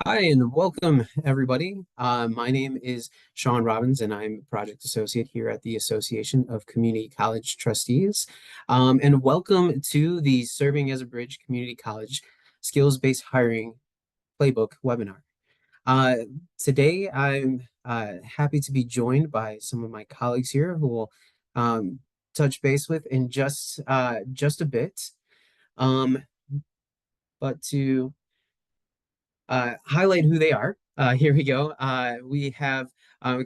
Hi, and welcome everybody. My name is Sean Robbins, and I'm a project associate here at the Association of Community College Trustees. And welcome to the Serving as a Bridge Community College Skills-Based Hiring Playbook webinar. Uh, Today, I'm happy to be joined by some of my colleagues here who will touch base with in just a bit. Um, but to highlight who they are. Here we go. We have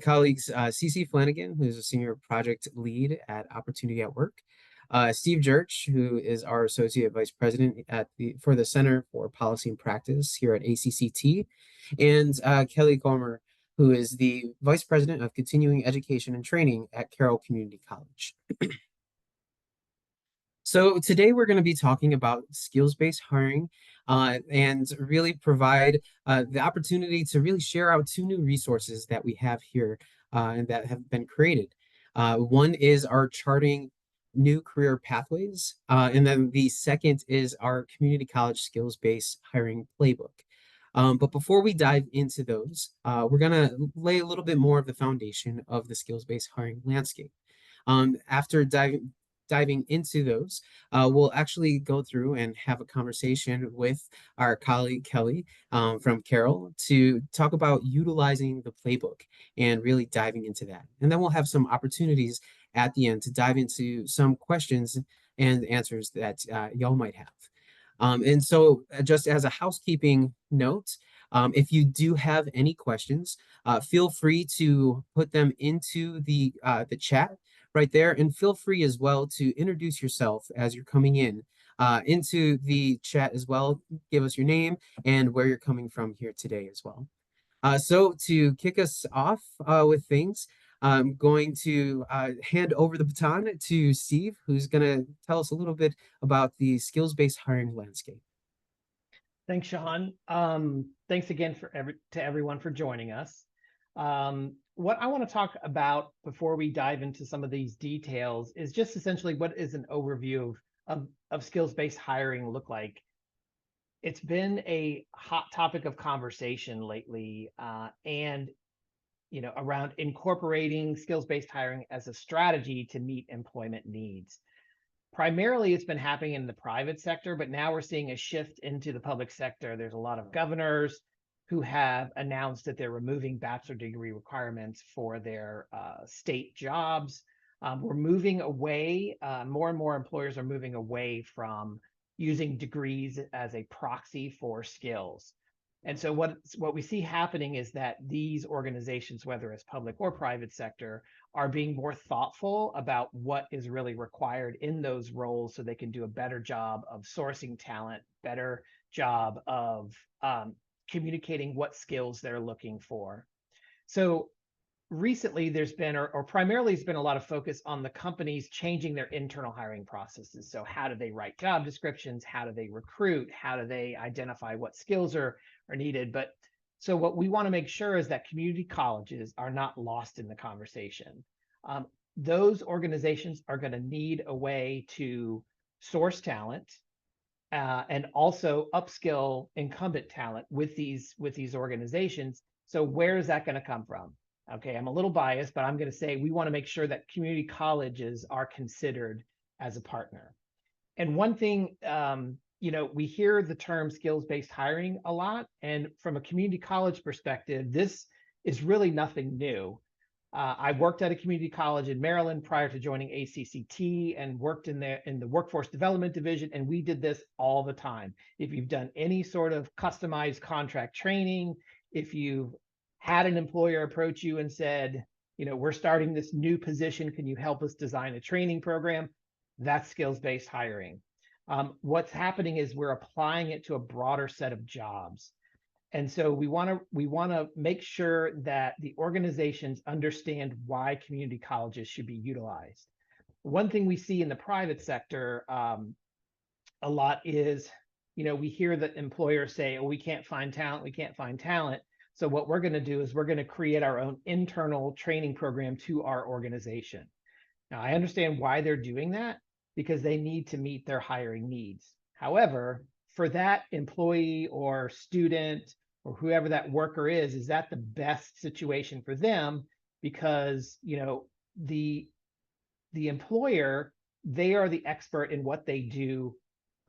colleagues CC Flanagan, who's a senior project lead at Opportunity at Work. Steve Jurch, who is our associate vice president for the Center for Policy and Practice here at ACCT, and Kelly Comer, who is the vice president of continuing education and training at Carroll Community College. So today we're going to be talking about skills-based hiring and really provide the opportunity to really share out two new resources that we have here and that have been created. One is our charting new career pathways, and then the second is our community college skills-based hiring playbook. But before we dive into those, we're going to lay a little bit more of the foundation of the skills-based hiring landscape. After diving into those, we'll actually go through and have a conversation with our colleague Kelly from Carroll to talk about utilizing the playbook and really diving into that. And then we'll have some opportunities at the end to dive into some questions and answers that y'all might have. And so, just as a housekeeping note, if you do have any questions, feel free to put them into the chat right there, and feel free as well to introduce yourself as you're coming in into the chat as well. Give us your name and where you're coming from here today as well. So to kick us off with things, I'm going to hand over the baton to Steve, who's going to tell us a little bit about the skills-based hiring landscape. Thanks, Sean. Thanks again to everyone for joining us. What I want to talk about before we dive into some of these details is just essentially what is an overview of skills-based hiring look like. It's been a hot topic of conversation lately, and around incorporating skills-based hiring as a strategy to meet employment needs. Primarily, it's been happening in the private sector, but now we're seeing a shift into the public sector. There's a lot of governors who have announced that they're removing bachelor degree requirements for their state jobs. We're moving away, more and more employers are moving away from using degrees as a proxy for skills. And so what we see happening is that these organizations, whether it's public or private sector, are being more thoughtful about what is really required in those roles so they can do a better job of sourcing talent, better job of communicating what skills they're looking for. So recently there's been, or primarily has been a lot of focus on the companies changing their internal hiring processes. So how do they write job descriptions? How do they recruit? How do they identify what skills are needed? But so what we want to make sure is that community colleges are not lost in the conversation. Those organizations are going to need a way to source talent and also upskill incumbent talent with these organizations. So where is that going to come from? Okay, I'm a little biased, but I'm going to say we want to make sure that community colleges are considered as a partner. And one thing, we hear the term skills-based hiring a lot, and from a community college perspective, this is really nothing new. I worked at a community college in Maryland prior to joining ACCT and worked in the workforce development division, and we did this all the time. If you've done any sort of customized contract training, if you've had an employer approach you and said, we're starting this new position, can you help us design a training program? That's skills-based hiring. What's happening is we're applying it to a broader set of jobs. And so we want to make sure that the organizations understand why community colleges should be utilized. One thing we see in the private sector a lot is, we hear that employers say, oh, we can't find talent, we can't find talent. So what we're going to do is we're going to create our own internal training program to our organization. Now, I understand why they're doing that, because they need to meet their hiring needs. However, for that employee or student or whoever that worker is that the best situation for them? Because, the employer, they are the expert in what they do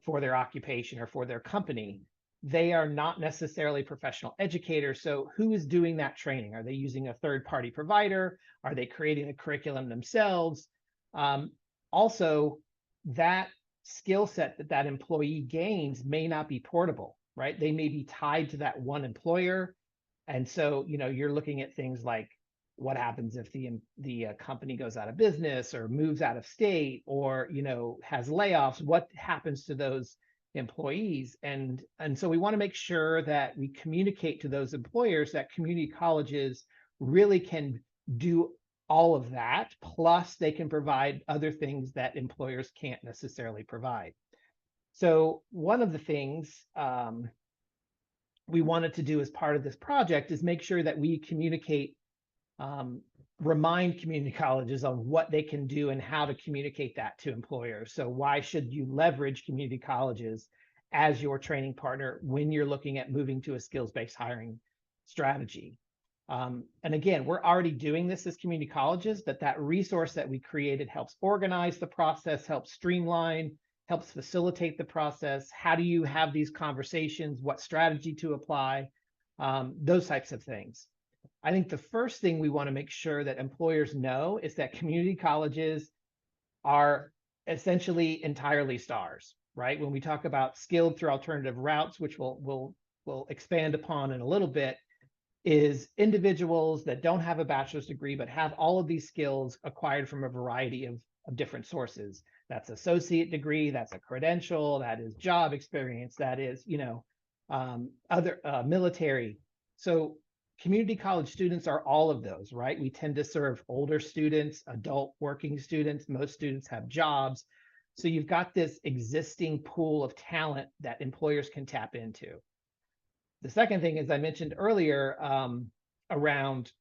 for their occupation or for their company. They are not necessarily professional educators. So who is doing that training? Are they using a third-party provider? Are they creating a curriculum themselves? Also, that skill set that employee gains may not be portable, right? They may be tied to that one employer. And so, you're looking at things like what happens if the company goes out of business or moves out of state, or has layoffs. What happens to those employees? And so we want to make sure that we communicate to those employers that community colleges really can do all of that, plus they can provide other things that employers can't necessarily provide. So one of the things we wanted to do as part of this project is make sure that we communicate, remind community colleges on what they can do and how to communicate that to employers. So why should you leverage community colleges as your training partner when you're looking at moving to a skills-based hiring strategy? And again, we're already doing this as community colleges, but that resource that we created helps organize the process, helps streamline, helps facilitate the process. How do you have these conversations? What strategy to apply? Those types of things. I think the first thing we want to make sure that employers know is that community colleges are essentially entirely stars, right? When we talk about skilled through alternative routes, which we'll expand upon in a little bit, is individuals that don't have a bachelor's degree but have all of these skills acquired from a variety of different sources. That's associate degree, that's a credential, that is job experience, that is other military. So community college students are all of those, right? We tend to serve older students, adult working students. Most students have jobs. So you've got this existing pool of talent that employers can tap into. The second thing, as I mentioned earlier, around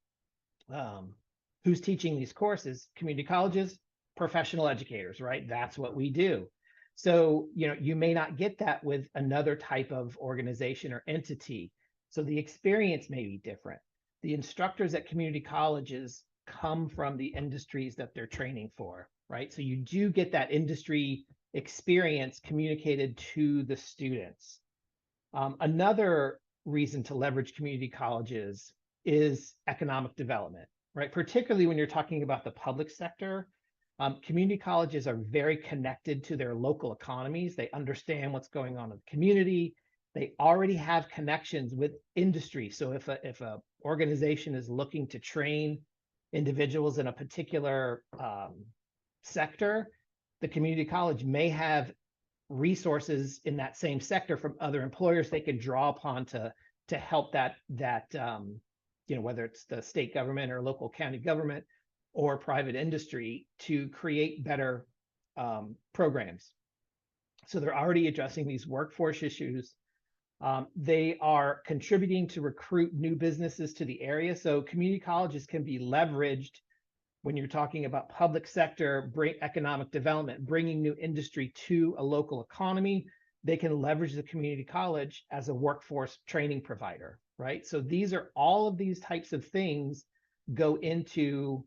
who's teaching these courses, community colleges, professional educators, right? That's what we do. So, you may not get that with another type of organization or entity. So the experience may be different. The instructors at community colleges come from the industries that they're training for, right? So you do get that industry experience communicated to the students. Another reason to leverage community colleges is economic development, right? Particularly when you're talking about the public sector. Community colleges are very connected to their local economies. They understand what's going on in the community. They already have connections with industry. So if a organization is looking to train individuals in a particular sector, the community college may have resources in that same sector from other employers they can draw upon to help that whether it's the state government or local county government or private industry, to create better programs. So they're already addressing these workforce issues. They are contributing to recruit new businesses to the area. So community colleges can be leveraged when you're talking about public sector, economic development, bringing new industry to a local economy. They can leverage the community college as a workforce training provider, right? So these are all of these types of things go into,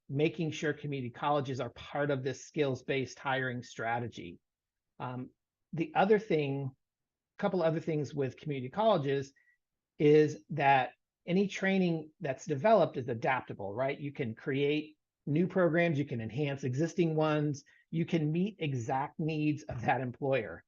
making sure community colleges are part of this skills-based hiring strategy. The other thing, a couple other things with community colleges is that any training that's developed is adaptable, right? You can create new programs, you can enhance existing ones, you can meet exact needs of that employer.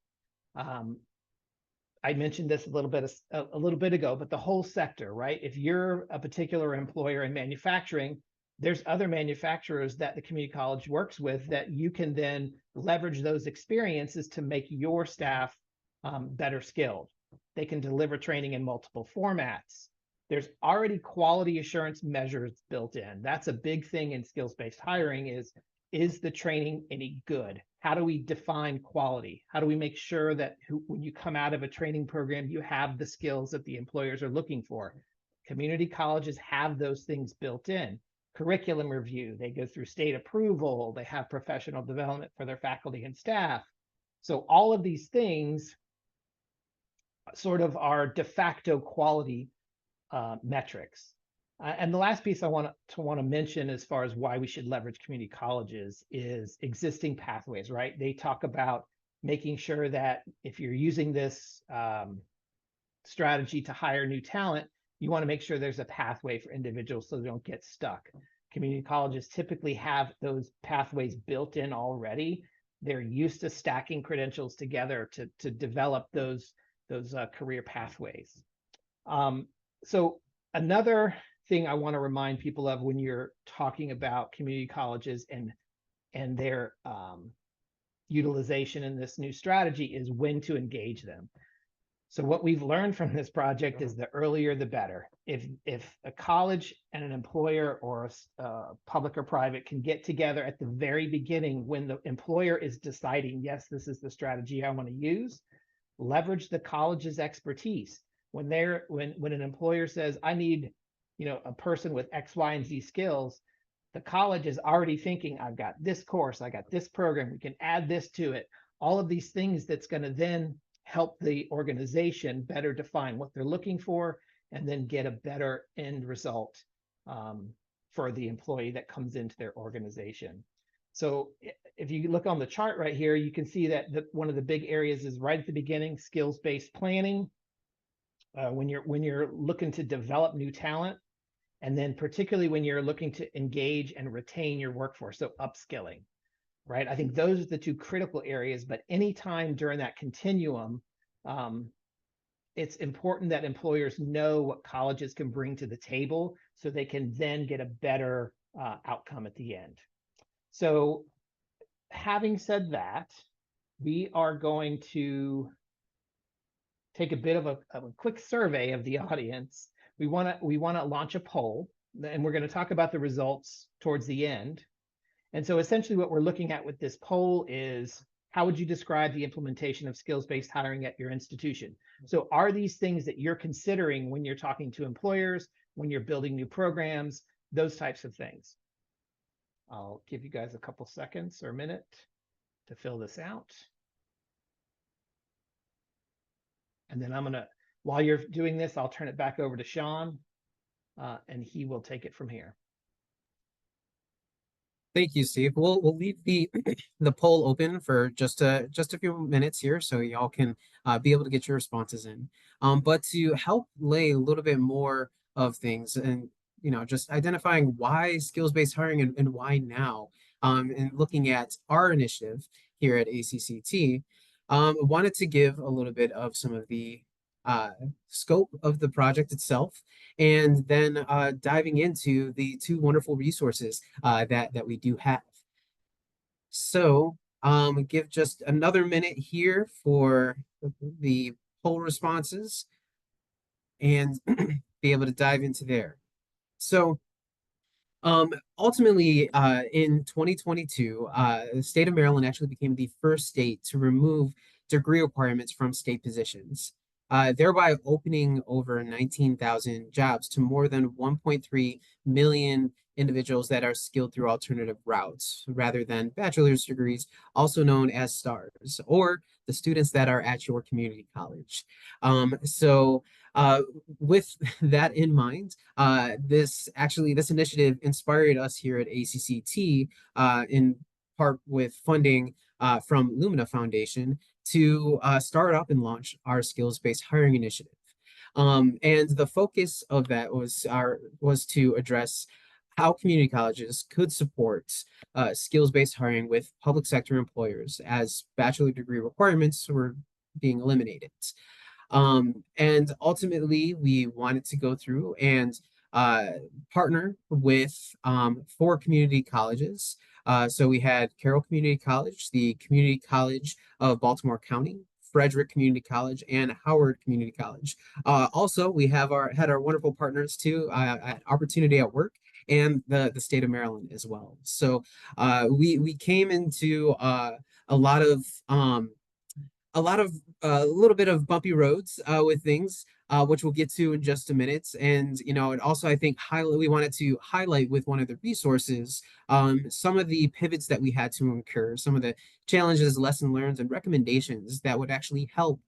I mentioned this a little bit ago, but the whole sector, right? If you're a particular employer in manufacturing, there's other manufacturers that the community college works with that you can then leverage those experiences to make your staff better skilled. They can deliver training in multiple formats. There's already quality assurance measures built in. That's a big thing in skills-based hiring is the training any good? How do we define quality? How do we make sure that when you come out of a training program, you have the skills that the employers are looking for? Community colleges have those things built in. Curriculum review, they go through state approval, they have professional development for their faculty and staff. So all of these things sort of our de facto quality metrics. And the last piece I want to mention as far as why we should leverage community colleges is existing pathways, right? They talk about making sure that if you're using this strategy to hire new talent, you want to make sure there's a pathway for individuals so they don't get stuck. Community colleges typically have those pathways built in already. They're used to stacking credentials together to develop those career pathways. So another thing I want to remind people of when you're talking about community colleges and their utilization in this new strategy is when to engage them. So what we've learned from this project is the earlier the better. If a college and an employer or a public or private can get together at the very beginning when the employer is deciding, yes, this is the strategy I want to use, leverage the college's expertise. When an employer says, I need, a person with X, Y, and Z skills, the college is already thinking, I've got this course, I got this program, we can add this to it. All of these things that's going to then help the organization better define what they're looking for and then get a better end result for the employee that comes into their organization. So if you look on the chart right here, you can see that one of the big areas is right at the beginning, skills-based planning. When you're looking to develop new talent, and then particularly when you're looking to engage and retain your workforce, so upskilling, right? I think those are the two critical areas, but anytime during that continuum, it's important that employers know what colleges can bring to the table so they can then get a better outcome at the end. So having said that, we are going to take a bit of a quick survey of the audience. We want to launch a poll, and we're going to talk about the results towards the end. And so essentially what we're looking at with this poll is, how would you describe the implementation of skills-based hiring at your institution? So are these things that you're considering when you're talking to employers, when you're building new programs, those types of things? I'll give you guys a couple seconds or a minute to fill this out. And then while you're doing this, I'll turn it back over to Sean, and he will take it from here. Thank you, Steve. We'll leave the the poll open for just a few minutes here, so y'all can be able to get your responses in. But to help lay a little bit more of things, and just identifying why skills-based hiring and why now, and looking at our initiative here at ACCT, wanted to give a little bit of some of the scope of the project itself, and then diving into the two wonderful resources that we do have. So give just another minute here for the poll responses and be able to dive into there. So ultimately, in 2022, the state of Maryland actually became the first state to remove degree requirements from state positions, thereby opening over 19,000 jobs to more than 1.3 million individuals that are skilled through alternative routes rather than bachelor's degrees, also known as STARS, or the students that are at your community college. So with that in mind, this initiative inspired us here at ACCT in part with funding from Lumina Foundation to start up and launch our skills-based hiring initiative. And the focus of that was to address how community colleges could support skills-based hiring with public sector employers as bachelor degree requirements were being eliminated. And ultimately, we wanted to go through and partner with 4 community colleges. So we had Carroll Community College, the Community College of Baltimore County, Frederick Community College, and Howard Community College. Also, we had our wonderful partners too at Opportunity at Work and the state of Maryland as well. So we came into a lot of a little bit of bumpy roads with things, which we'll get to in just a minute. And and also I think we wanted to highlight with one of the resources some of the pivots that we had to incur, some of the challenges, lesson learned, and recommendations that would actually help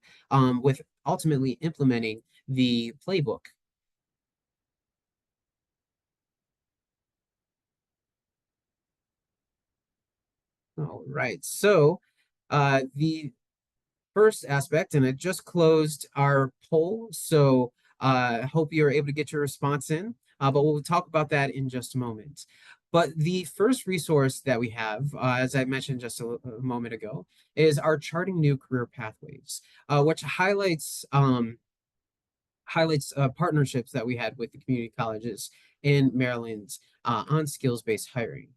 with ultimately implementing the playbook. All right. So the first aspect, and I just closed our poll, so I hope you're able to get your response in, but we'll talk about that in just a moment. But the first resource that we have, as I mentioned just a moment ago, is our Charting New Career Pathways, which highlights partnerships that we had with the community colleges in Maryland on skills-based hiring.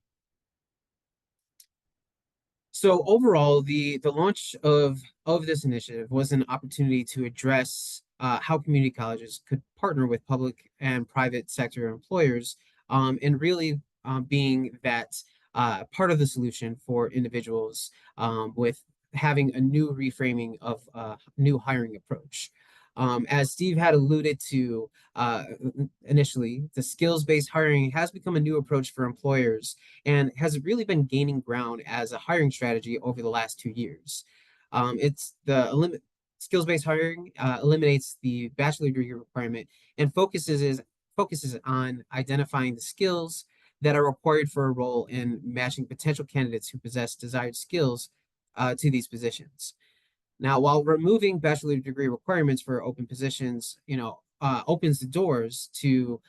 So overall, the launch of this initiative was an opportunity to address how community colleges could partner with public and private sector employers, and really being that part of the solution for individuals with having a new reframing of new hiring approach. As Steve had alluded to initially, the skills-based hiring has become a new approach for employers and has really been gaining ground as a hiring strategy over the last 2 years. It's the skills-based hiring eliminates the bachelor degree requirement and focuses on identifying the skills that are required for a role and matching potential candidates who possess desired skills to these positions. Now, while removing bachelor degree requirements for open positions, opens the doors to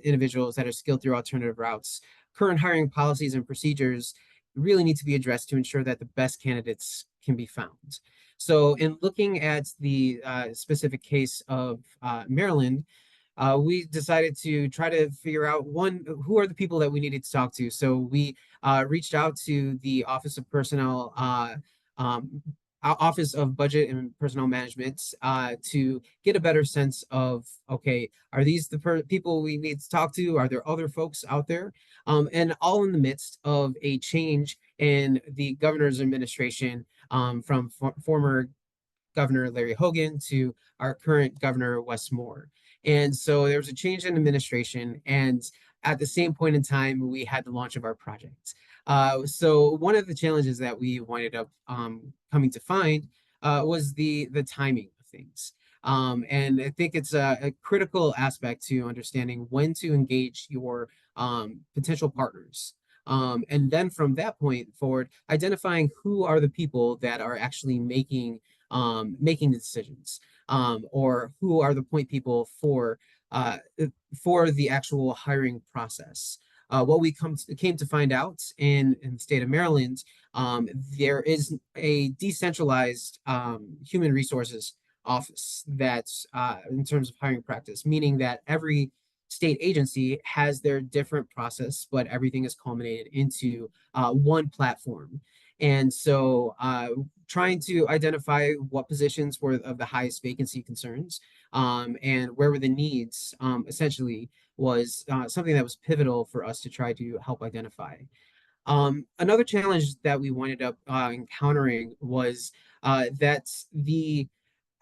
individuals that are skilled through alternative routes. Current hiring policies and procedures really need to be addressed to ensure that the best candidates can be found. So, in looking at the specific case of Maryland, we decided to try to figure out one, who are the people that we needed to talk to. So we reached out to the Office of Personnel, um, Office of Budget and Personnel Management, to get a better sense of, okay, are these the people we need to talk to? Are there other folks out there? And all in the midst of a change in the governor's administration, from former Governor Larry Hogan to our current Governor Wes Moore. And so there was a change in administration, and at the same point in time, we had the launch of our project. So one of the challenges that we winded up coming to find was the timing of things. And I think it's a critical aspect to understanding when to engage your potential partners. And then from that point forward, identifying who are the people that are actually making the decisions, or who are the point people uh, for the actual hiring process. What we came to find out in the state of Maryland, there is a decentralized human resources office that's in terms of hiring practice, meaning that every state agency has their different process, but everything is culminated into one platform. And so trying to identify what positions were of the highest vacancy concerns, and where were the needs, essentially was something that was pivotal for us to try to help identify. Another challenge that we ended up encountering was that the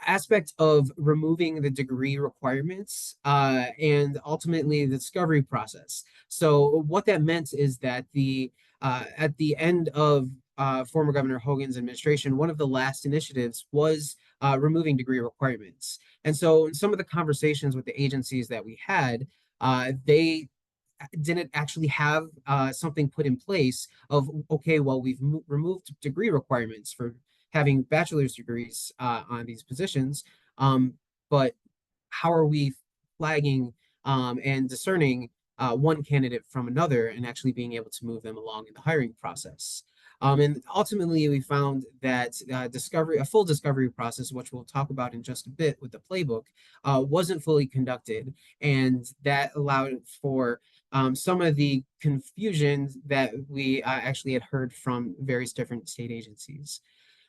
aspect of removing the degree requirements, and ultimately the discovery process. So what that meant is that the at the end of former Governor Hogan's administration, one of the last initiatives was removing degree requirements. And so in some of the conversations with the agencies that we had, they didn't actually have something put in place of, okay, well, we've removed degree requirements for having bachelor's degrees on these positions, but how are we flagging and discerning one candidate from another and actually being able to move them along in the hiring process? And ultimately, we found that a full discovery process, which we'll talk about in just a bit with the playbook, wasn't fully conducted, and that allowed for some of the confusion that we actually had heard from various different state agencies.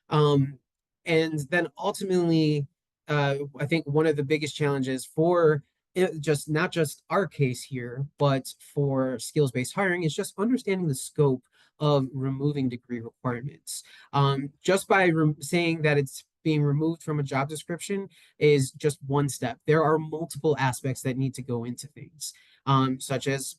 Um, and then ultimately, I think one of the biggest challenges for just not just our case here, but for skills-based hiring is just understanding the scope of removing degree requirements. Just by saying that it's being removed from a job description is just one step. There are multiple aspects that need to go into things, such as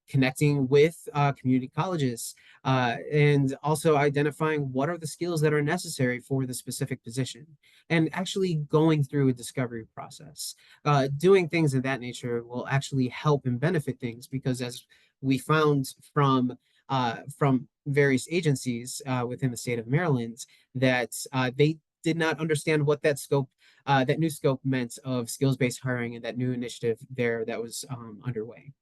connecting with community colleges, and also identifying what are the skills that are necessary for the specific position, and actually going through a discovery process. Doing things of that nature will actually help and benefit things because, as we found from various agencies within the state of Maryland, that they did not understand what that new scope meant of skills-based hiring and that new initiative there that was underway.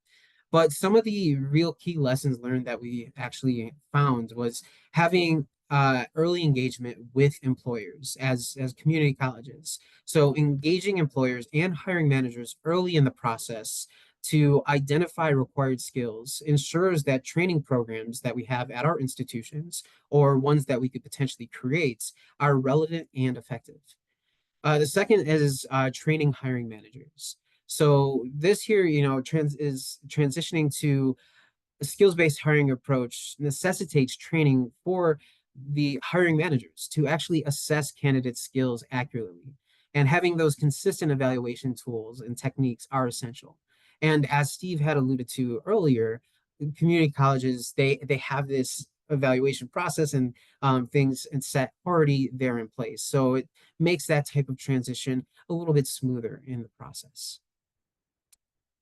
But some of the real key lessons learned that we actually found was having early engagement with employers as community colleges. So engaging employers and hiring managers early in the process to identify required skills ensures that training programs that we have at our institutions or ones that we could potentially create are relevant and effective. The second is training hiring managers. So this here, is transitioning to a skills-based hiring approach necessitates training for the hiring managers to actually assess candidates' skills accurately. And having those consistent evaluation tools and techniques are essential. And as Steve had alluded to earlier, community colleges, they have this evaluation process and things and set already there in place. So it makes that type of transition a little bit smoother in the process.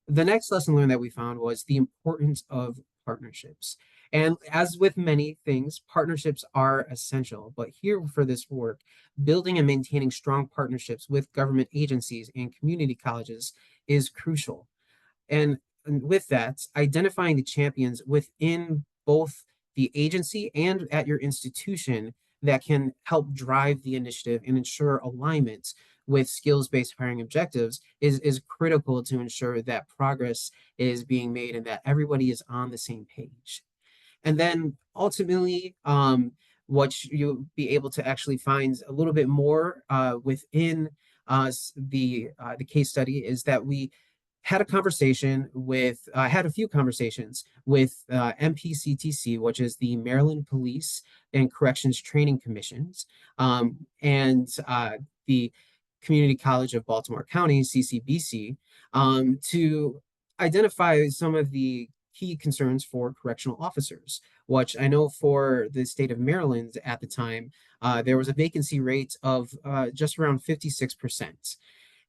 The next lesson learned that we found was the importance of partnerships. And as with many things, partnerships are essential. But here for this work, building and maintaining strong partnerships with government agencies and community colleges is crucial. And with that, identifying the champions within both the agency and at your institution that can help drive the initiative and ensure alignment with skills-based hiring objectives is critical to ensure that progress is being made and that everybody is on the same page. And then ultimately, what you'll be able to actually find a little bit more within the case study is that we had a few conversations with MPCTC, which is the Maryland Police and Corrections Training Commissions, and the Community College of Baltimore County, CCBC, to identify some of the key concerns for correctional officers, which I know for the state of Maryland at the time, there was a vacancy rate of just around 56%.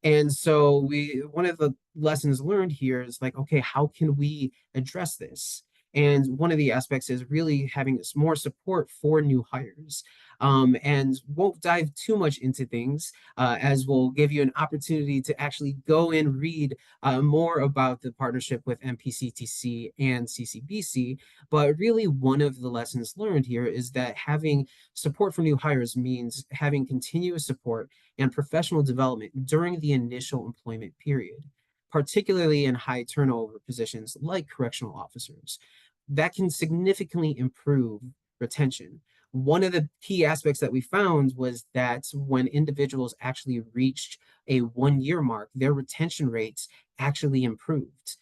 And so one of the lessons learned here is like, okay, how can we address this? And one of the aspects is really having more support for new hires. And won't dive too much into things, as we'll give you an opportunity to actually go and read more about the partnership with MPCTC and CCBC. But really, one of the lessons learned here is that having support for new hires means having continuous support and professional development during the initial employment period, particularly in high turnover positions like correctional officers. That can significantly improve retention. One of the key aspects that we found was that when individuals actually reached a 1 year mark, their retention rates actually improved.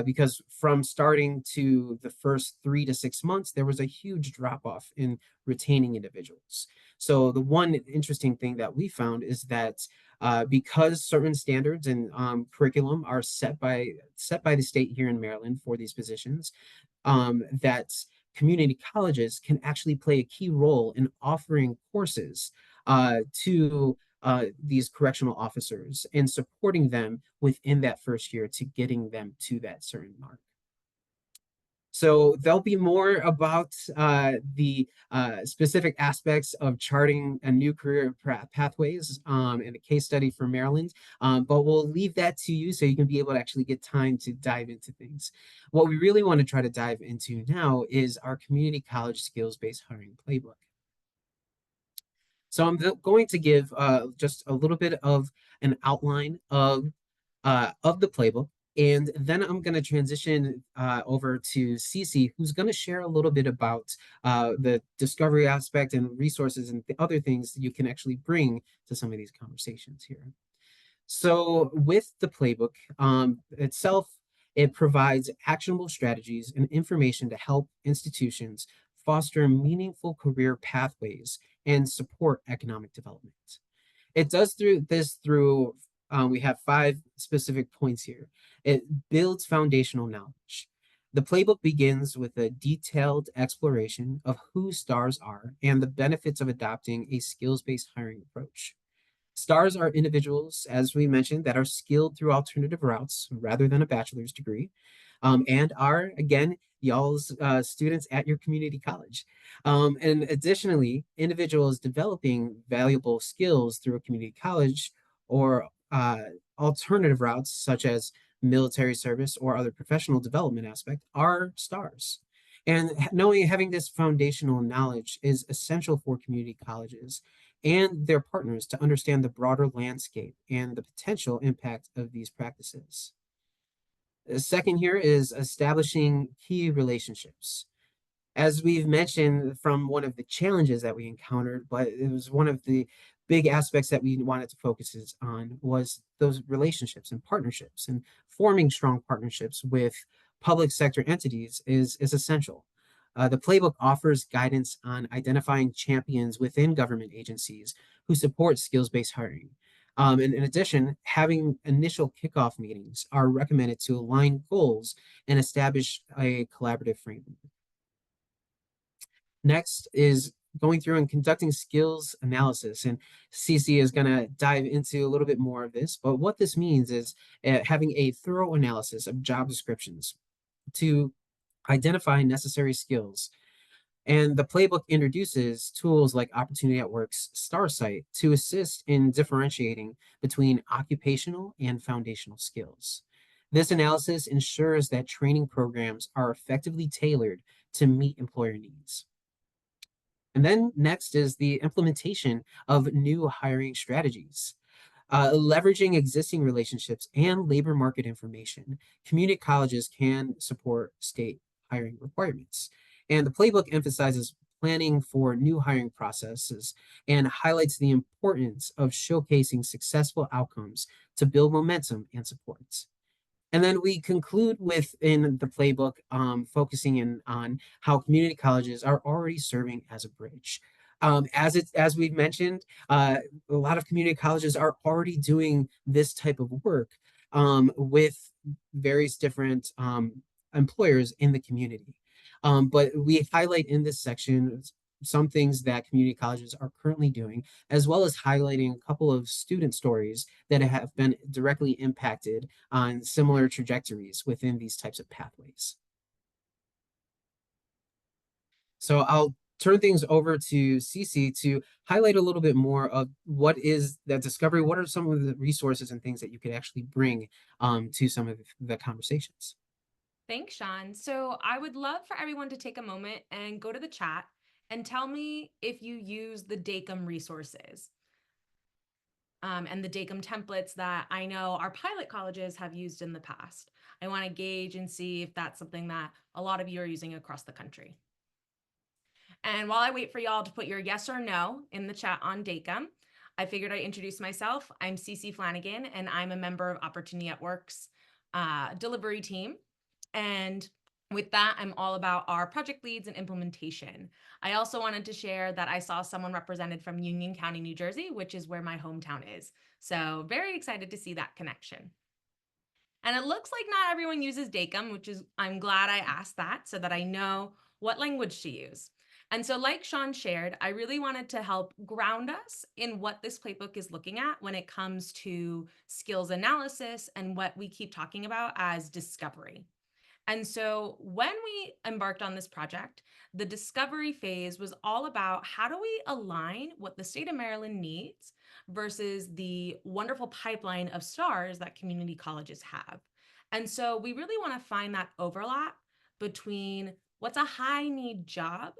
Because from starting to the first 3 to 6 months, there was a huge drop off in retaining individuals. So the one interesting thing that we found is that because certain standards and curriculum are set by the state here in Maryland for these positions, that community colleges can actually play a key role in offering courses to these correctional officers and supporting them within that first year to getting them to that certain mark. So there'll be more about the specific aspects of charting a new career pathways in a case study for Maryland, but we'll leave that to you so you can be able to actually get time to dive into things. What we really want to try to dive into now is our community college skills-based hiring playbook. So I'm going to give just a little bit of an outline of the playbook. And then I'm going to transition over to Cece, who's going to share a little bit about the discovery aspect and resources and the other things that you can actually bring to some of these conversations here. So with the playbook itself, it provides actionable strategies and information to help institutions foster meaningful career pathways and support economic development. It does through we have 5 specific points here. It builds foundational knowledge. The playbook begins with a detailed exploration of who stars are and the benefits of adopting a skills based hiring approach. Stars are individuals, as we mentioned, that are skilled through alternative routes rather than a bachelor's degree, and are, again, y'all's students at your community college. And additionally, individuals developing valuable skills through a community college or alternative routes, such as military service or other professional development aspect, are stars. And knowing having this foundational knowledge is essential for community colleges and their partners to understand the broader landscape and the potential impact of these practices. The second here is establishing key relationships. As we've mentioned from one of the challenges that we encountered, but it was one of the big aspects that we wanted to focus on was those relationships and partnerships, and forming strong partnerships with public sector entities is essential. The playbook offers guidance on identifying champions within government agencies who support skills-based hiring. And in addition, having initial kickoff meetings are recommended to align goals and establish a collaborative framework. Next is going through and conducting skills analysis. And CC is going to dive into a little bit more of this. But what this means is having a thorough analysis of job descriptions to identify necessary skills. And the playbook introduces tools like Opportunity at Work's Star Site to assist in differentiating between occupational and foundational skills. This analysis ensures that training programs are effectively tailored to meet employer needs. And then next is the implementation of new hiring strategies. Leveraging existing relationships and labor market information, community colleges can support state hiring requirements. And the playbook emphasizes planning for new hiring processes and highlights the importance of showcasing successful outcomes to build momentum and support. And then we conclude within the playbook, focusing in on how community colleges are already serving as a bridge. As we've mentioned, a lot of community colleges are already doing this type of work with various different employers in the community. But we highlight in this section some things that community colleges are currently doing, as well as highlighting a couple of student stories that have been directly impacted on similar trajectories within these types of pathways. So I'll turn things over to Cece to highlight a little bit more of what is that discovery, what are some of the resources and things that you could actually bring to some of the conversations. Thanks, Sean. So I would love for everyone to take a moment and go to the chat and tell me if you use the DACM resources and the DACM templates that I know our pilot colleges have used in the past. I want to gauge and see if that's something that a lot of you are using across the country. And while I wait for y'all to put your yes or no in the chat on DACM, I figured I'd introduce myself. I'm Cece Flanagan, and I'm a member of Opportunity at Work's delivery team. And with that, I'm all about our project leads and implementation. I also wanted to share that I saw someone represented from Union County, New Jersey, which is where my hometown is. So very excited to see that connection. And it looks like not everyone uses DACM, which is, I'm glad I asked that so that I know what language to use. And so like Sean shared, I really wanted to help ground us in what this playbook is looking at when it comes to skills analysis and what we keep talking about as discovery. And so when we embarked on this project, the discovery phase was all about how do we align what the state of Maryland needs versus the wonderful pipeline of stars that community colleges have. And so we really want to find that overlap between what's a high need job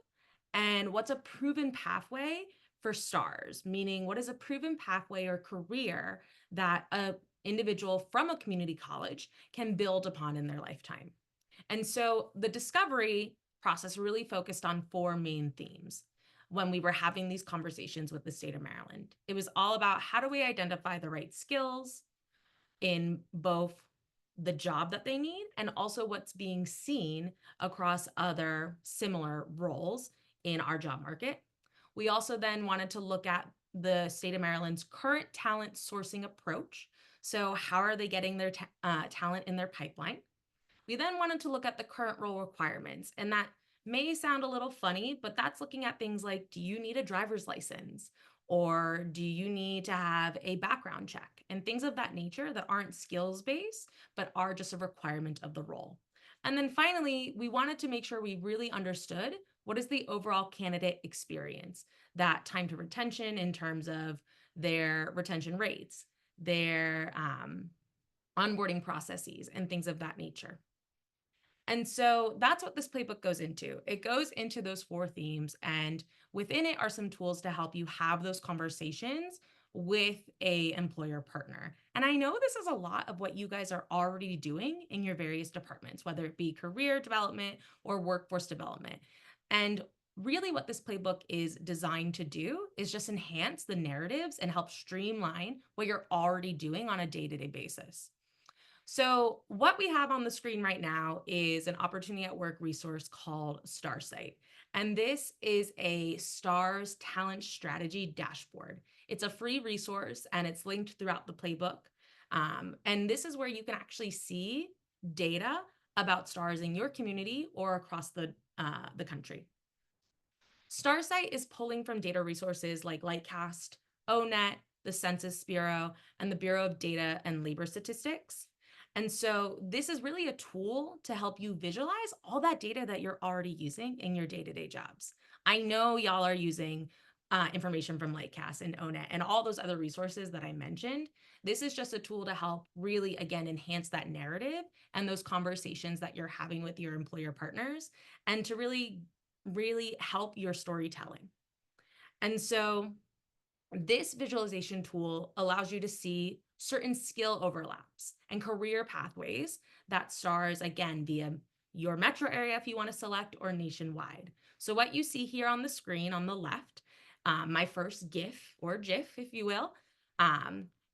and what's a proven pathway for stars, meaning what is a proven pathway or career that a individual from a community college can build upon in their lifetime. And so the discovery process really focused on four main themes when we were having these conversations with the state of Maryland. It was all about how do we identify the right skills in both the job that they need and also what's being seen across other similar roles in our job market. We also then wanted to look at the state of Maryland's current talent sourcing approach. So how are they getting their talent in their pipeline? We then wanted to look at the current role requirements, and that may sound a little funny, but that's looking at things like, do you need a driver's license? Or do you need to have a background check? And things of that nature that aren't skills based, but are just a requirement of the role. And then finally, we wanted to make sure we really understood what is the overall candidate experience, that time to retention in terms of their retention rates, their onboarding processes, and things of that nature. And so that's what this playbook goes into. It goes into those 4 themes, and within it are some tools to help you have those conversations with a employer partner. And I know this is a lot of what you guys are already doing in your various departments, whether it be career development or workforce development. And really what this playbook is designed to do is just enhance the narratives and help streamline what you're already doing on a day-to-day basis. So what we have on the screen right now is an Opportunity at Work resource called Starsight. And this is a STARS talent strategy dashboard. It's a free resource and it's linked throughout the playbook. And this is where you can actually see data about STARS in your community or across the country. Starsight is pulling from data resources like Lightcast, ONET, the Census Bureau, and the Bureau of Data and Labor Statistics. And so this is really a tool to help you visualize all that data that you're already using in your day-to-day jobs. I know y'all are using information from Lightcast and ONET and all those other resources that I mentioned. This is just a tool to help really, again, enhance that narrative and those conversations that you're having with your employer partners, and to really help your storytelling. And so this visualization tool allows you to see certain skill overlaps and career pathways that STARS, again, via your metro area if you want to select, or nationwide. So what you see here on the screen on the left, my first GIF or GIF, if you will,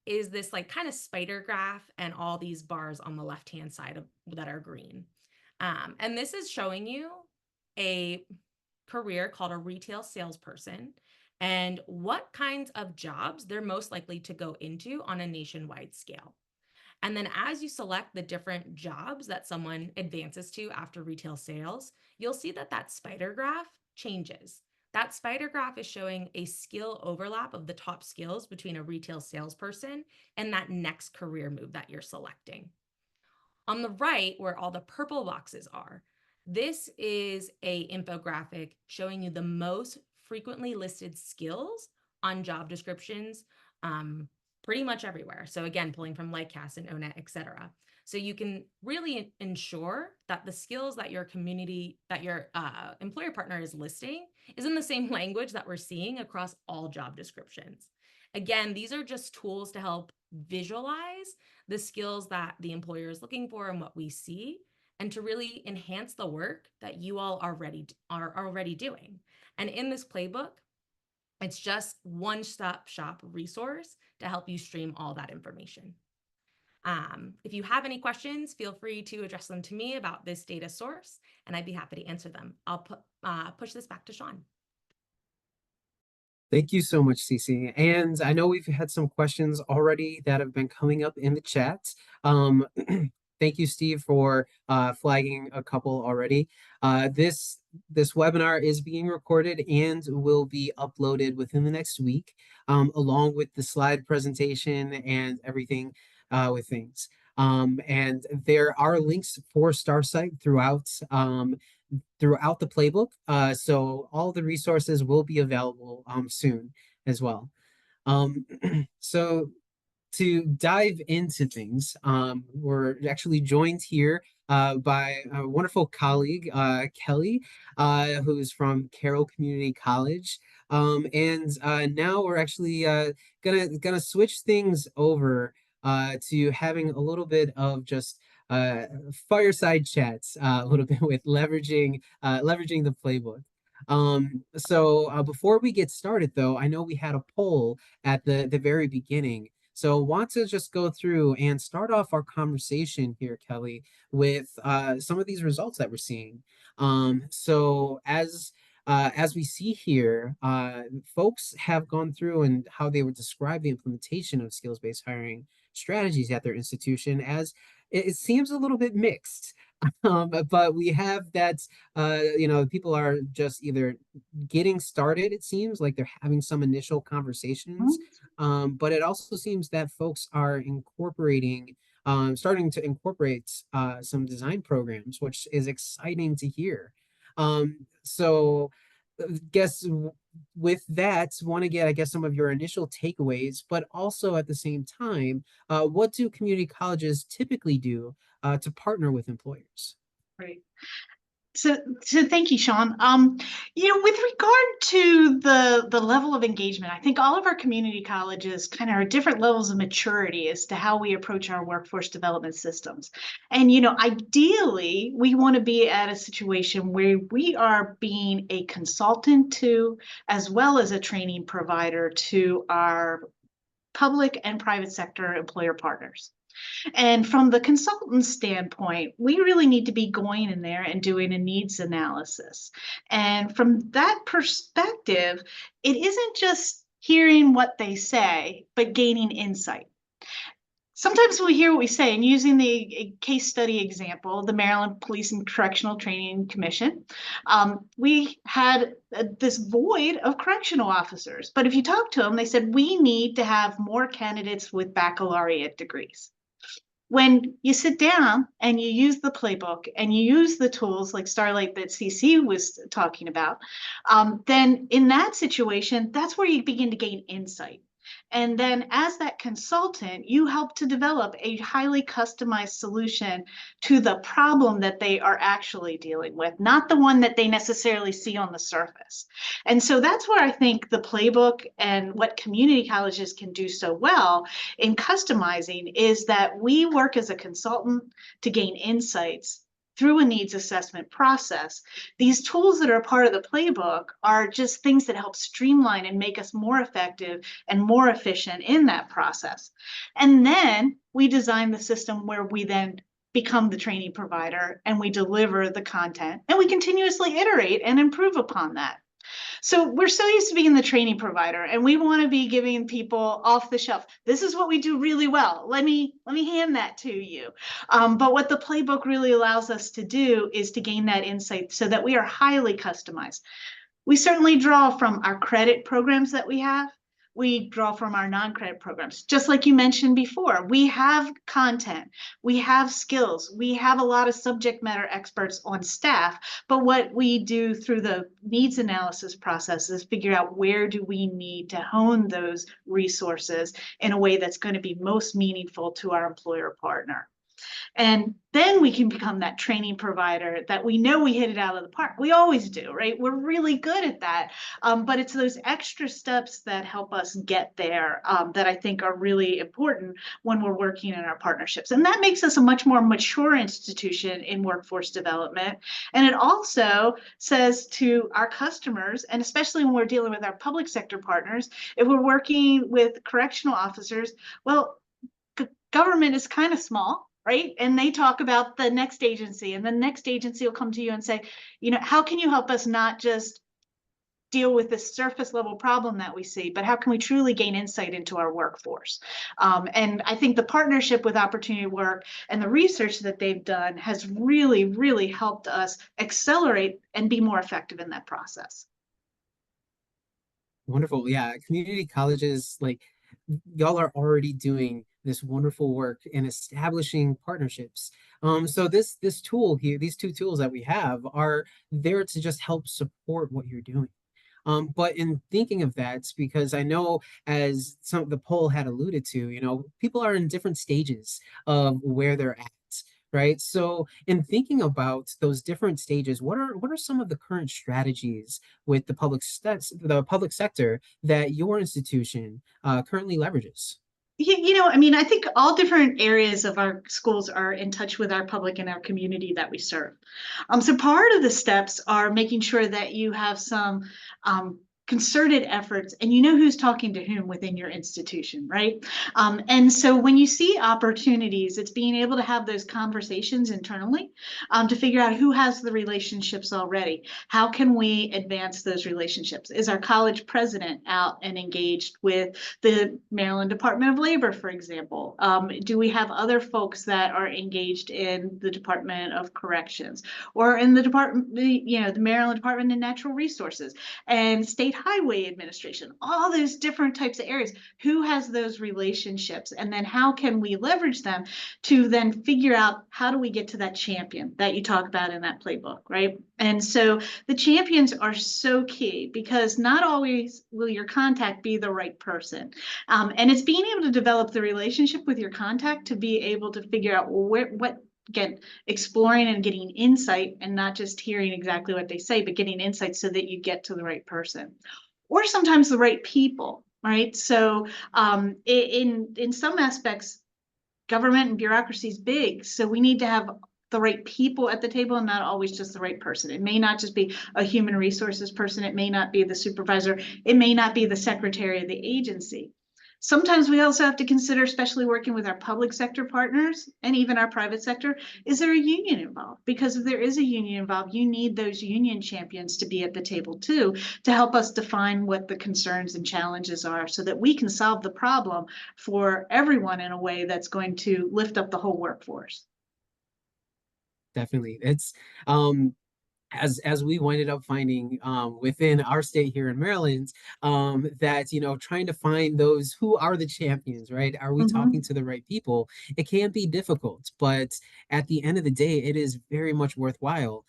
is this like kind of spider graph and all these bars on the left-hand side that are green. And this is showing you a career called a retail salesperson and what kinds of jobs they're most likely to go into on a nationwide scale. And then as you select the different jobs that someone advances to after retail sales, you'll see that that spider graph changes. That spider graph is showing a skill overlap of the top skills between a retail salesperson and that next career move that you're selecting. On the right, where all the purple boxes are, this is a infographic showing you the most frequently listed skills on job descriptions pretty much everywhere. So again, pulling from Lightcast and ONET, et cetera. So you can really ensure that the skills that your community, that your employer partner is listing is in the same language that we're seeing across all job descriptions. Again, these are just tools to help visualize the skills that the employer is looking for and what we see, and to really enhance the work that you all are already doing. And in this playbook, it's just one-stop shop resource to help you stream all that information. If you have any questions, feel free to address them to me about this data source, and I'd be happy to answer them. I'll push this back to Sean. Thank you so much, Cece. And I know we've had some questions already that have been coming up in the chat. Thank you, Steve, for flagging a couple already. This webinar is being recorded and will be uploaded within the next week, along with the slide presentation and everything with things. And there are links for Starsight throughout the playbook. So all the resources will be available soon as well. So to dive into things, we're actually joined here by a wonderful colleague, Kelly, who's from Carroll Community College. And now we're actually gonna switch things over to having a little bit of just fireside chats, a little bit with leveraging the playbook. So before we get started, though, I know we had a poll at the very beginning. So want to just go through and start off our conversation here, Kelly, with some of these results that we're seeing. So as we see here, folks have gone through and how they would describe the implementation of skills-based hiring strategies at their institution as it seems a little bit mixed. But we have that, people are just either getting started, it seems like they're having some initial conversations. But it also seems that folks are starting to incorporate some design programs, which is exciting to hear. So, guess with that, want to get, I guess, some of your initial takeaways, but also at the same time, what do community colleges typically do to partner with employers? Right. So thank you, Sean. With regard to the level of engagement, I think all of our community colleges kind of are different levels of maturity as to how we approach our workforce development systems. And, ideally, we want to be at a situation where we are being a consultant to, as well as a training provider to our public and private sector employer partners. And from the consultant standpoint, we really need to be going in there and doing a needs analysis. And from that perspective, it isn't just hearing what they say, but gaining insight. Sometimes we hear what we say, and using the case study example, the Maryland Police and Correctional Training Commission, we had this void of correctional officers. But if you talk to them, they said, we need to have more candidates with baccalaureate degrees. When you sit down and you use the playbook and you use the tools like Starlight that CC was talking about, then in that situation, that's where you begin to gain insight. And then as that consultant, you help to develop a highly customized solution to the problem that they are actually dealing with, not the one that they necessarily see on the surface. And so that's where I think the playbook and what community colleges can do so well in customizing is that we work as a consultant to gain insights through a needs assessment process. These tools that are part of the playbook are just things that help streamline and make us more effective and more efficient in that process. And then we design the system where we then become the training provider and we deliver the content and we continuously iterate and improve upon that. So we're so used to being the training provider, and we want to be giving people off the shelf. This is what we do really well. Let me hand that to you. But what the playbook really allows us to do is to gain that insight so that we are highly customized. We certainly draw from our credit programs that we have. We draw from our non-credit programs. Just like you mentioned before, we have content, we have skills, we have a lot of subject matter experts on staff, but what we do through the needs analysis process is figure out where do we need to hone those resources in a way that's going to be most meaningful to our employer partner. And then we can become that training provider that we know we hit it out of the park. We always do, right? We're really good at that. But it's those extra steps that help us get there that I think are really important when we're working in our partnerships. And that makes us a much more mature institution in workforce development. And it also says to our customers, and especially when we're dealing with our public sector partners, if we're working with correctional officers, well, government is kind of small, right? And they talk about the next agency, and the next agency will come to you and say, how can you help us not just deal with this surface level problem that we see, but how can we truly gain insight into our workforce? And I think the partnership with Opportunity Work and the research that they've done has really, really helped us accelerate and be more effective in that process. Wonderful. Yeah, community colleges, like y'all are already doing this wonderful work in establishing partnerships. So this tool here, these two tools that we have are there to just help support what you're doing. But in thinking of that, because I know as some of the poll had alluded to, people are in different stages of where they're at. Right. So in thinking about those different stages, what are some of the current strategies with the public sector that your institution currently leverages? I think all different areas of our schools are in touch with our public and our community that we serve. So part of the steps are making sure that you have some concerted efforts, and you know who's talking to whom within your institution, right? And so when you see opportunities, it's being able to have those conversations internally to figure out who has the relationships already. How can we advance those relationships? Is our college president out and engaged with the Maryland Department of Labor, for example? Do we have other folks that are engaged in the Department of Corrections or in the department, the Maryland Department of Natural Resources and State Highway Administration, all those different types of areas? Who has those relationships? And then how can we leverage them to then figure out how do we get to that champion that you talk about in that playbook, right? And so the champions are so key because not always will your contact be the right person. And it's being able to develop the relationship with your contact to be able to figure out again, exploring and getting insight and not just hearing exactly what they say, but getting insight so that you get to the right person or sometimes the right people, right? So in some aspects, government and bureaucracy is big. So we need to have the right people at the table and not always just the right person. It may not just be a human resources person. It may not be the supervisor. It may not be the secretary of the agency. Sometimes we also have to consider, especially working with our public sector partners and even our private sector, is there a union involved? Because if there is a union involved, you need those union champions to be at the table too, to help us define what the concerns and challenges are so that we can solve the problem for everyone in a way that's going to lift up the whole workforce. Definitely. It's as we ended up finding within our state here in Maryland, that trying to find those who are the champions, right? Are we talking to the right people? It can be difficult, but at the end of the day, it is very much worthwhile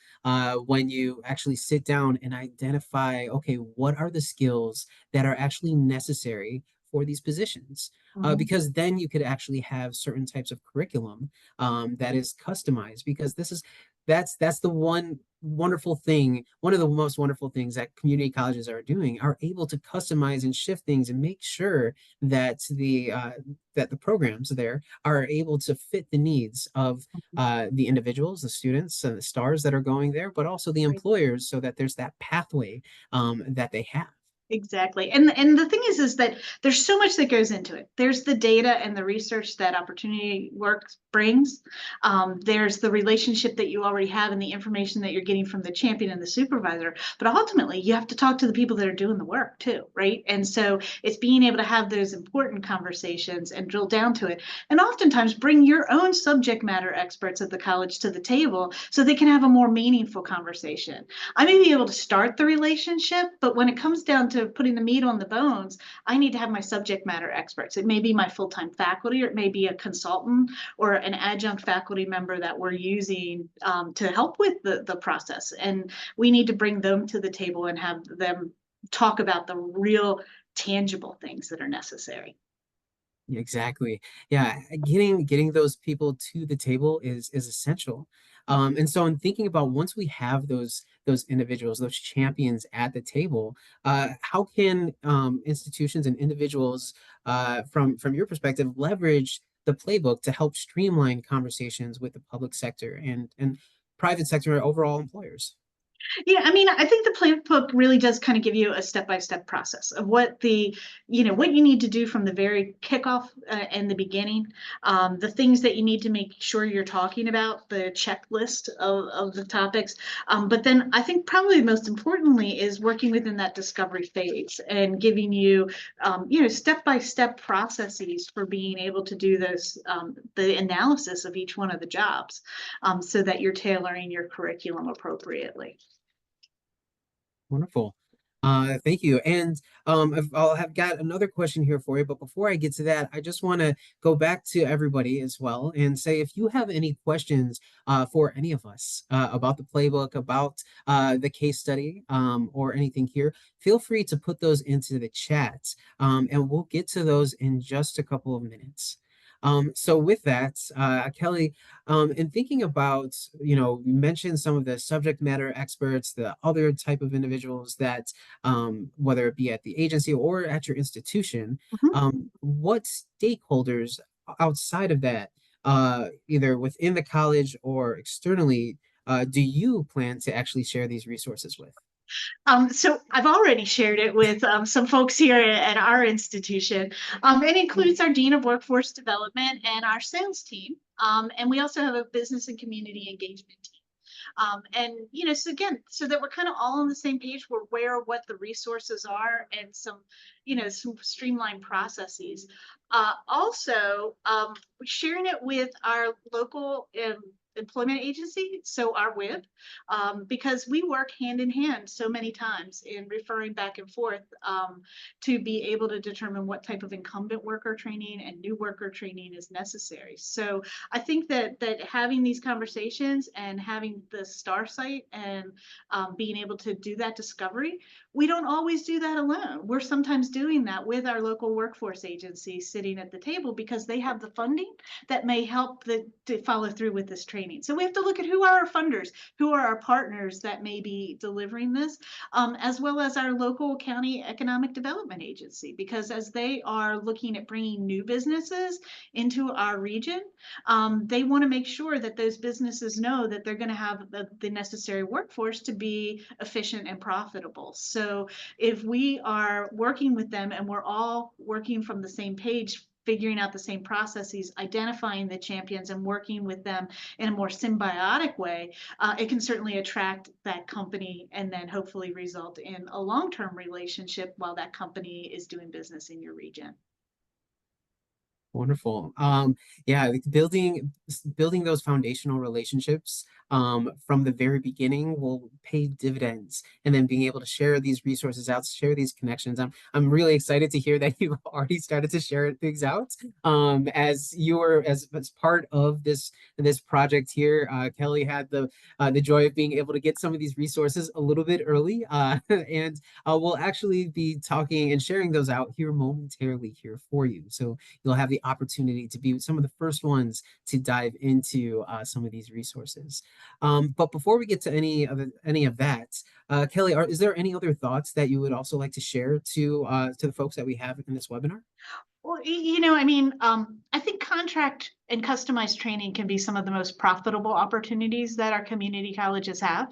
when you actually sit down and identify, okay, what are the skills that are actually necessary for these positions? Because then you could actually have certain types of curriculum that is customized, because that's the wonderful thing, one of the most wonderful things that community colleges are doing, are able to customize and shift things and make sure that the programs there are able to fit the needs of the individuals, the students, and the stars that are going there, but also the employers, so that there's that pathway that they have. Exactly. And the thing is that there's so much that goes into it. There's the data and the research that Opportunity Work brings. There's the relationship that you already have and the information that you're getting from the champion and the supervisor. But ultimately, you have to talk to the people that are doing the work too, right? And so it's being able to have those important conversations and drill down to it. And oftentimes bring your own subject matter experts at the college to the table so they can have a more meaningful conversation. I may be able to start the relationship, but when it comes down to putting the meat on the bones, I need to have my subject matter experts. It may be my full-time faculty, or it may be a consultant or an adjunct faculty member that we're using to help with the process. And we need to bring them to the table and have them talk about the real tangible things that are necessary. Exactly. Yeah, getting those people to the table is essential. And so I'm thinking about, once we have those individuals, those champions at the table, how can institutions and individuals, from your perspective, leverage the playbook to help streamline conversations with the public sector and private sector overall employers? Yeah, I mean, I think the playbook really does kind of give you a step-by-step process of what what you need to do from the very kickoff and the beginning, the things that you need to make sure you're talking about, the checklist of the topics. But then I think probably most importantly is working within that discovery phase and giving you, step-by-step processes for being able to do this, the analysis of each one of the jobs, so that you're tailoring your curriculum appropriately. Wonderful. Thank you. And I'll have got another question here for you, but before I get to that, I just want to go back to everybody as well and say, if you have any questions for any of us about the playbook, about the case study, or anything here, feel free to put those into the chat, and we'll get to those in just a couple of minutes. So with that, Kelly, in thinking about, you mentioned some of the subject matter experts, the other type of individuals that, whether it be at the agency or at your institution, what stakeholders outside of that, either within the college or externally, do you plan to actually share these resources with? So I've already shared it with some folks here at our institution. It includes our Dean of Workforce Development and our sales team. And we also have a business and community engagement team. And so again, so that we're kind of all on the same page, we're aware of what the resources are and some streamlined processes. Also, we're sharing it with our local employment agency, so our WIB, because we work hand in hand so many times in referring back and forth to be able to determine what type of incumbent worker training and new worker training is necessary. So I think that having these conversations and having the STAR site and being able to do that discovery, we don't always do that alone. We're sometimes doing that with our local workforce agency sitting at the table because they have the funding that may help to follow through with this training. So we have to look at who are our funders, who are our partners that may be delivering this, as well as our local county economic development agency, because as they are looking at bringing new businesses into our region, they want to make sure that those businesses know that they're going to have the necessary workforce to be efficient and profitable. So if we are working with them and we're all working from the same page, figuring out the same processes, identifying the champions and working with them in a more symbiotic way, it can certainly attract that company and then hopefully result in a long-term relationship while that company is doing business in your region. Wonderful. Yeah, like building those foundational relationships from the very beginning will pay dividends, and then being able to share these resources out, share these connections. I'm really excited to hear that you've already started to share things out. As you were as part of this project here, Kelly had the joy of being able to get some of these resources a little bit early, and we'll actually be talking and sharing those out here momentarily here for you. So you'll have the opportunity to be some of the first ones to dive into some of these resources. But before we get to any of that, Kelly, is there any other thoughts that you would also like to share to the folks that we have in this webinar? Well, I think contract and customized training can be some of the most profitable opportunities that our community colleges have.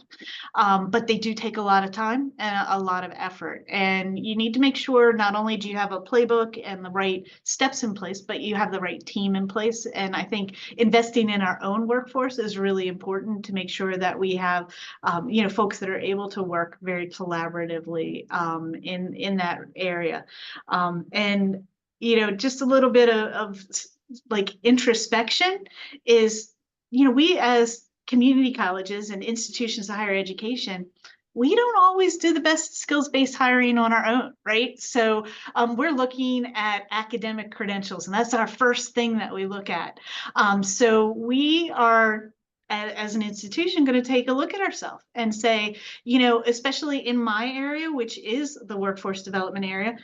But they do take a lot of time and a lot of effort. And you need to make sure not only do you have a playbook and the right steps in place, but you have the right team in place. And I think investing in our own workforce is really important to make sure that we have, folks that are able to work very collaboratively in that area. And just a little bit of like introspection is, we as community colleges and institutions of higher education, we don't always do the best skills-based hiring on our own, right? So we're looking at academic credentials, and that's our first thing that we look at. So we are, as an institution, going to take a look at ourselves and say, especially in my area, which is the workforce development area,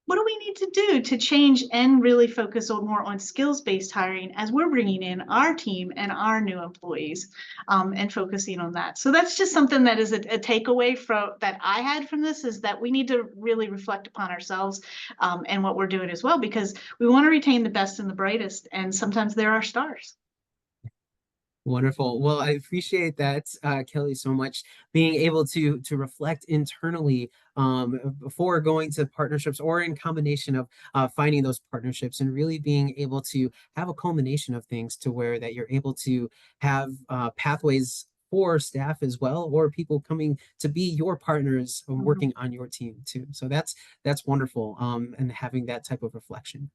what do we need to do to change and really focus more on skills-based hiring as we're bringing in our team and our new employees, and focusing on that. So that's just something that is a takeaway that I had from this, is that we need to really reflect upon ourselves and what we're doing as well, because we want to retain the best and the brightest, and sometimes there are stars. Wonderful. Well, I appreciate that, Kelly, so much. Being able to reflect internally before going to partnerships, or in combination of finding those partnerships, and really being able to have a culmination of things to where that you're able to have pathways for staff as well, or people coming to be your partners working on your team too. So that's wonderful. And having that type of reflection.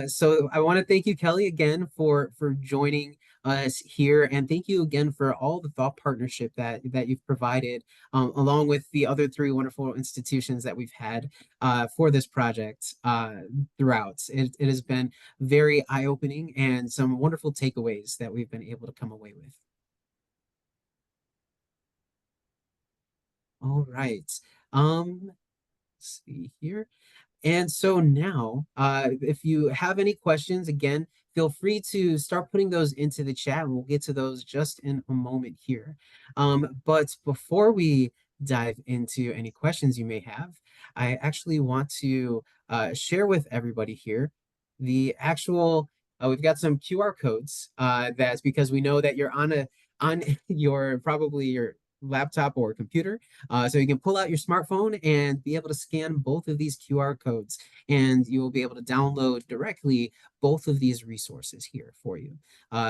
So I want to thank you, Kelly, again for joining us here, and thank you again for all the thought partnership that you've provided, along with the other three wonderful institutions that we've had for this project throughout. It has been very eye-opening, and some wonderful takeaways that we've been able to come away with. All right. Let's see here. And so now, if you have any questions, again, feel free to start putting those into the chat, and we'll get to those just in a moment here. But before we dive into any questions you may have, I actually want to share with everybody here the actual, we've got some QR codes. That's because we know that you're on your laptop or computer. So you can pull out your smartphone and be able to scan both of these QR codes, and you will be able to download directly both of these resources here for you.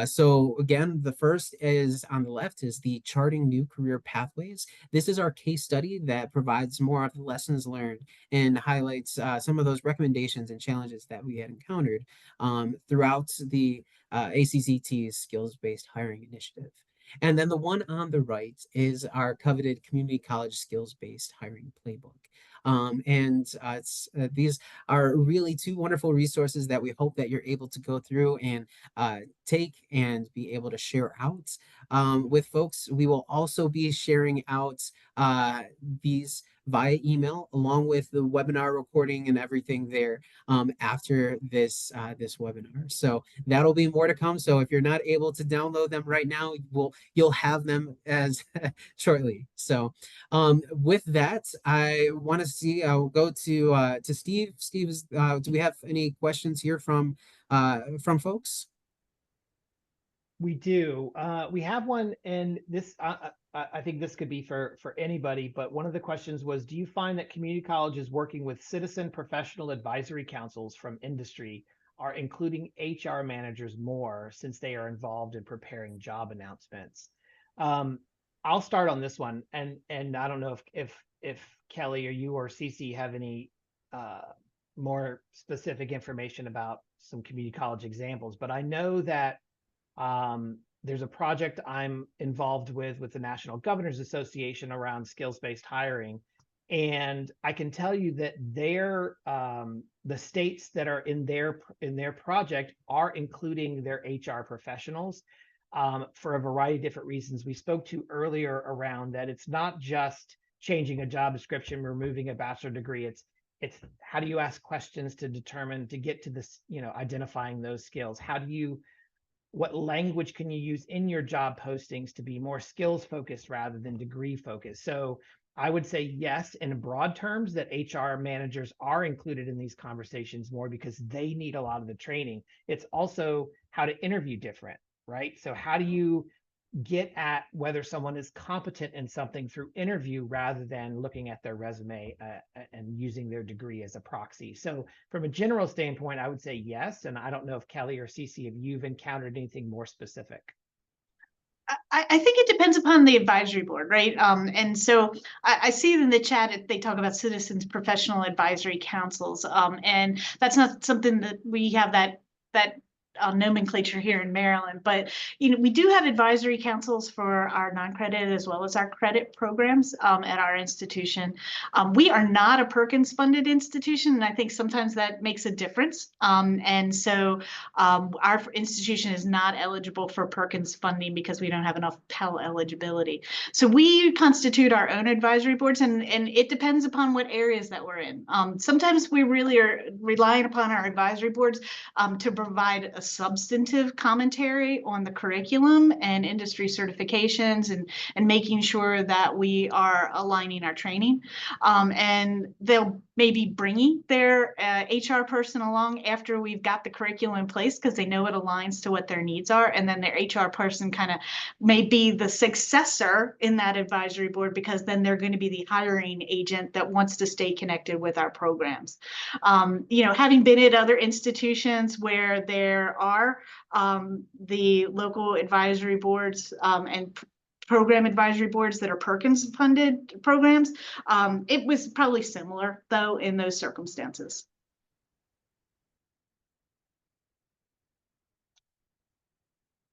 So again, the first is on the left is the Charting New Career Pathways. This is our case study that provides more of the lessons learned and highlights some of those recommendations and challenges that we had encountered throughout the ACCT's skills-based hiring initiative. And then the one on the right is our coveted community college skills-based hiring playbook. These are really two wonderful resources that we hope that you're able to go through and take and be able to share out with folks. We will also be sharing out these via email along with the webinar recording and everything there after this webinar. So that'll be more to come. So if you're not able to download them right now, you'll have them as shortly. So with that, I want to see. I'll go to Steve. Steve, do we have any questions here from folks? We do. We have one, and this I think this could be for anybody, but one of the questions was, do you find that community colleges working with citizen professional advisory councils from industry are including HR managers more since they are involved in preparing job announcements? I'll start on this one, and I don't know if Kelly or you or Cece have any more specific information about some community college examples, but I know that there's a project I'm involved with the National Governors Association around skills-based hiring. And I can tell you that the states that are in their project are including their HR professionals for a variety of different reasons. We spoke to earlier around that it's not just changing a job description, removing a bachelor degree. It's how do you ask questions to determine, to get to this, identifying those skills? What language can you use in your job postings to be more skills focused rather than degree focused? So I would say yes, in broad terms, that HR managers are included in these conversations more because they need a lot of the training. It's also how to interview different, right? So how do you get at whether someone is competent in something through interview rather than looking at their resume and using their degree as a proxy? So from a general standpoint, I would say yes. And I don't know if Kelly or Cece, if you've encountered anything more specific. I think it depends upon the advisory board, right? And so I see in the chat they talk about citizens professional advisory councils, and that's not something that we have that nomenclature here in Maryland, but we do have advisory councils for our non-credit as well as our credit programs at our institution. We are not a Perkins funded institution, and I think sometimes that makes a difference. And so our institution is not eligible for Perkins funding because we don't have enough Pell eligibility. So we constitute our own advisory boards, and it depends upon what areas that we're in. Sometimes we really are relying upon our advisory boards to provide a substantive commentary on the curriculum and industry certifications and making sure that we are aligning our training. And they'll maybe bringing their HR person along after we've got the curriculum in place because they know it aligns to what their needs are. And then their HR person kind of may be the successor in that advisory board because then they're going to be the hiring agent that wants to stay connected with our programs. Having been at other institutions where there are the local advisory boards and program advisory boards that are Perkins funded programs, it was probably similar though in those circumstances.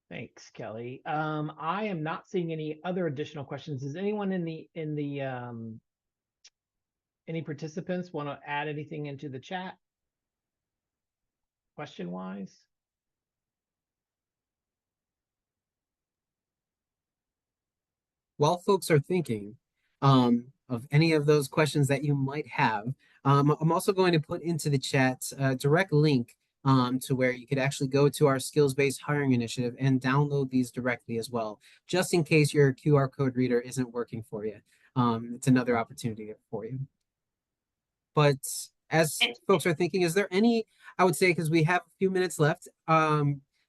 Thanks, Kelly. I am not seeing any other additional questions. Does anyone any participants want to add anything into the chat? Question-wise? While folks are thinking of any of those questions that you might have, I'm also going to put into the chat a direct link to where you could actually go to our skills-based hiring initiative and download these directly as well, just in case your QR code reader isn't working for you. It's another opportunity for you. But as folks are thinking, is there any, I would say, because we have a few minutes left,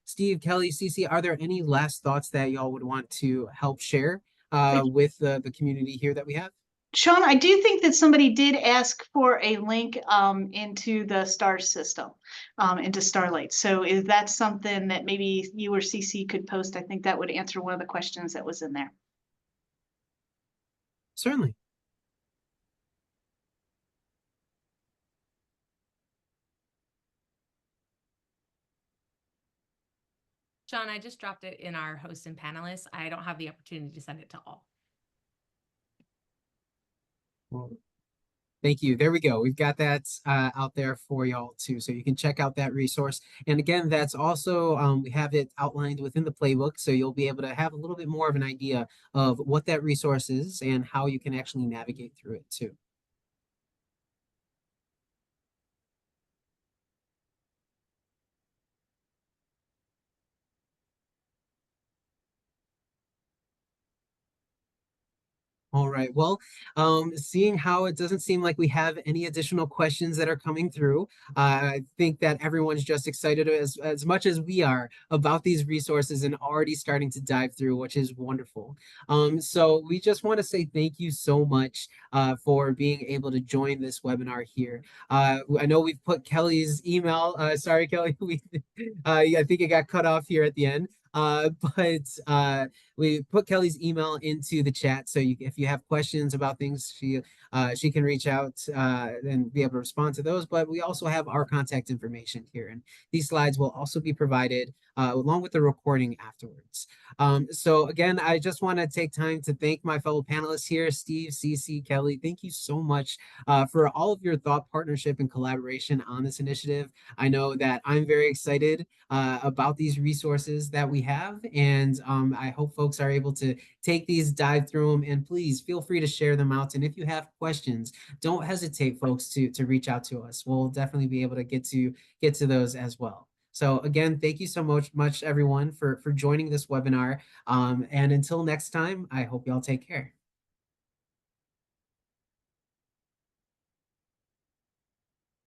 Steve, Kelly, Cece, are there any last thoughts that y'all would want to help share with the community here that we have. Sean, I do think that somebody did ask for a link into the STAR system, into Starlight. So is that something that maybe you or CC could post? I think that would answer one of the questions that was in there. Certainly. Sean, I just dropped it in our hosts and panelists. I don't have the opportunity to send it to all. Well, thank you. There we go. We've got that out there for y'all too. So you can check out that resource. And again, that's also, we have it outlined within the playbook. So you'll be able to have a little bit more of an idea of what that resource is and how you can actually navigate through it too. All right. Well, seeing how it doesn't seem like we have any additional questions that are coming through, I think that everyone's just excited as much as we are about these resources and already starting to dive through, which is wonderful. So we just want to say thank you so much for being able to join this webinar here. I know we've put Kelly's email. Sorry, Kelly, I think it got cut off here at the end. But we put Kelly's email into the chat, so if you have questions about things, she can reach out and be able to respond to those. But we also have our contact information here, and these slides will also be provided along with the recording afterwards. So again, I just want to take time to thank my fellow panelists here, Steve, CC, Kelly. Thank you so much for all of your thought, partnership, and collaboration on this initiative. I know that I'm very excited about these resources that we have, and I hope folks are able to take these, dive through them, and please feel free to share them out. And if you have questions, don't hesitate, folks, to reach out to us. We'll definitely be able to get to those as well. So again, thank you so much everyone for joining this webinar. And until next time, I hope y'all take care.